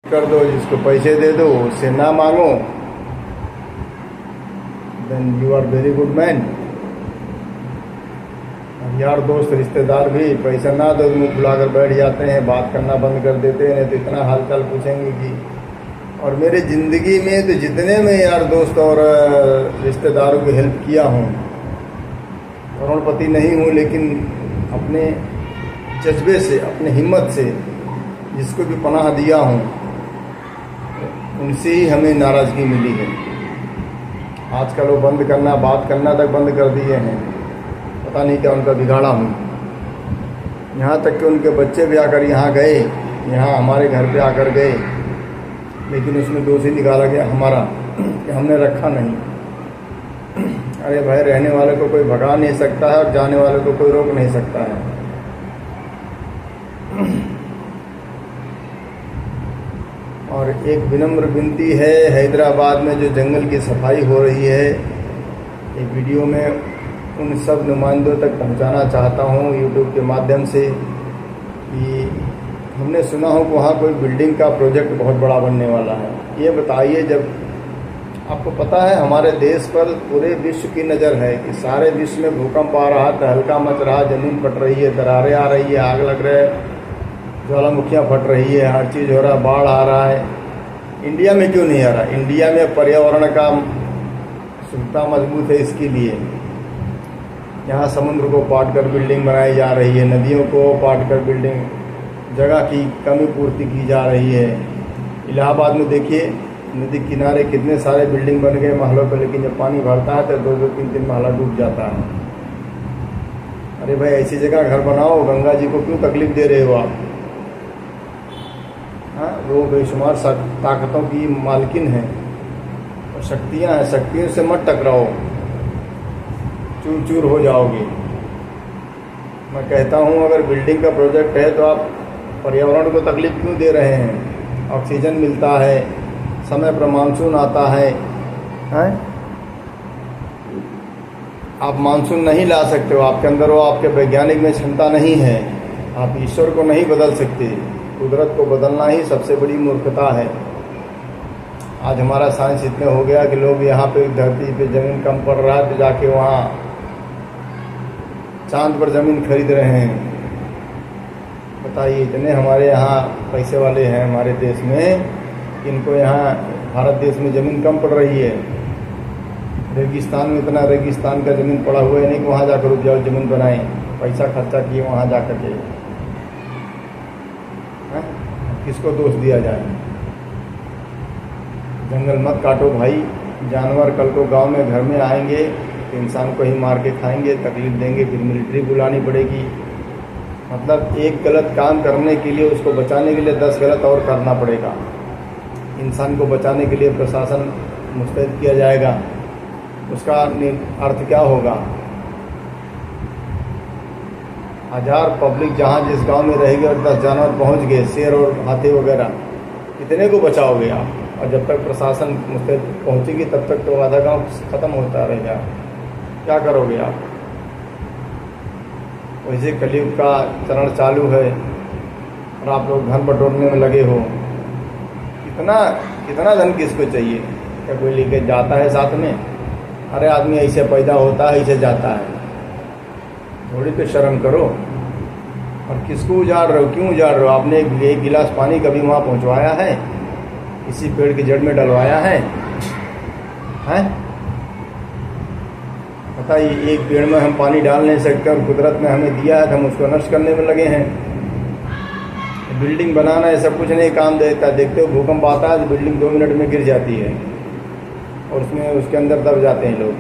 कर दो, जिसको पैसे दे दो, उससे ना मांगो, then you are very good man. यार दोस्त रिश्तेदार भी पैसा ना दो मुँह बुलाकर बैठ जाते हैं, बात करना बंद कर देते हैं, नहीं तो इतना हालचाल पूछेंगे कि। और मेरे ज़िंदगी में तो जितने मैं यार दोस्त और रिश्तेदारों की हेल्प किया हूँ, करोड़पति नहीं हूँ, लेकिन अपने जज्बे से, अपने हिम्मत से जिसको भी पनाह दिया हूँ, उनसे ही हमें नाराज़गी मिली है। आजकल वो बंद करना, बात करना तक बंद कर दिए हैं, पता नहीं क्या उनका बिगाड़ा हूँ। यहाँ तक कि उनके बच्चे भी आकर यहाँ गए, यहाँ हमारे घर पे आकर गए, लेकिन उसमें दोषी निकाला गया हमारा कि हमने रखा नहीं। अरे भाई, रहने वाले को कोई भगा नहीं सकता है और जाने वाले को कोई रोक नहीं सकता है। और एक विनम्र विनती है, हैदराबाद में जो जंगल की सफाई हो रही है, एक वीडियो में उन सब नुमाइंदों तक पहुंचाना चाहता हूं यूट्यूब के माध्यम से कि हमने सुना हो कि वहाँ कोई बिल्डिंग का प्रोजेक्ट बहुत बड़ा बनने वाला है। ये बताइए, जब आपको पता है हमारे देश पर पूरे विश्व की नज़र है कि सारे विश्व में भूकंप आ रहा, तहलका मच रहा, ज़मीन फट रही है, दरारें आ रही है, आग लग रहा है, ज्वालामुखियाँ फट रही है, हर चीज़ हो रहा है, बाढ़ आ रहा है। इंडिया में क्यों नहीं आ रहा? इंडिया में पर्यावरण का सुरक्षा मजबूत है, इसके लिए यहाँ समुद्र को पाट कर बिल्डिंग बनाई जा रही है, नदियों को पाट कर बिल्डिंग, जगह की कमी पूर्ति की जा रही है। इलाहाबाद में देखिए, नदी किनारे कितने सारे बिल्डिंग बन गए महलों पर, लेकिन जब पानी भरता है तो 2-2, 3-3 महला डूब जाता है। अरे भाई, ऐसी जगह घर बनाओ, गंगा जी को क्यों तकलीफ दे रहे हो आप? हाँ, वो बेशुमार ताकतों की मालकिन है और शक्तियाँ हैं, शक्तियों से मत टकराओ, चूर चूर हो जाओगे। मैं कहता हूँ, अगर बिल्डिंग का प्रोजेक्ट है तो आप पर्यावरण को तकलीफ क्यों दे रहे हैं? ऑक्सीजन मिलता है, समय पर मानसून आता है, हैं? आप मानसून नहीं ला सकते हो, आपके अंदर वो, आपके वैज्ञानिक में क्षमता नहीं है, आप ईश्वर को नहीं बदल सकते। कुदरत को बदलना ही सबसे बड़ी मूर्खता है। आज हमारा साइंस इतने हो गया कि लोग यहाँ पे धरती पे ज़मीन कम पड़ रहा है तो जाके वहाँ चांद पर ज़मीन खरीद रहे हैं। बताइए, इतने हमारे यहाँ पैसे वाले हैं हमारे देश में, इनको यहाँ भारत देश में ज़मीन कम पड़ रही है। रेगिस्तान में इतना रेगिस्तान का ज़मीन पड़ा हुआ है नहीं कि वहाँ जाकर उपजाऊ ज़मीन बनाएं, पैसा खर्चा किए वहाँ जाकर के। किसको दोष दिया जाए? जंगल मत काटो भाई, जानवर कल को गांव में घर में आएंगे तो इंसान को ही मार के खाएंगे, तकलीफ देंगे, फिर मिलिट्री बुलानी पड़ेगी। मतलब एक गलत काम करने के लिए, उसको बचाने के लिए 10 गलत और करना पड़ेगा। इंसान को बचाने के लिए प्रशासन मुस्तैद किया जाएगा, उसका अर्थ क्या होगा? 1000 पब्लिक जहाँ जिस गांव में रहेगी और 10 जानवर पहुँच गए, शेर और हाथी वगैरह, कितने को बचाओगे आप? और जब तक प्रशासन मुस्तैद पहुँचेगी तब तक तो आधा गांव ख़त्म होता रहेगा, क्या करोगे आप? वैसे कलयुग का चरण चालू है और आप लोग धन बटोरने में लगे हो। कितना धन किसको चाहिए? क्या कोई लेके जाता है साथ में? अरे आदमी ऐसे पैदा होता है, ऐसे जाता है, थोड़ी तो शर्म करो। और किसको उजाड़ रहे हो? क्यों उजाड़ रहे हो? आपने एक गिलास पानी कभी वहाँ पहुँचवाया है? किसी पेड़ की जड़ में डलवाया है? हैं? बताइए, एक पेड़ में हम पानी डाल नहीं सकते और कुदरत ने हमें दिया है तो हम उसको नष्ट करने में लगे हैं। बिल्डिंग बनाना है, सब कुछ नहीं काम देता। देखते हो भूकंप आता है तो बिल्डिंग 2 मिनट में गिर जाती है और उसके अंदर दब जाते हैं लोग।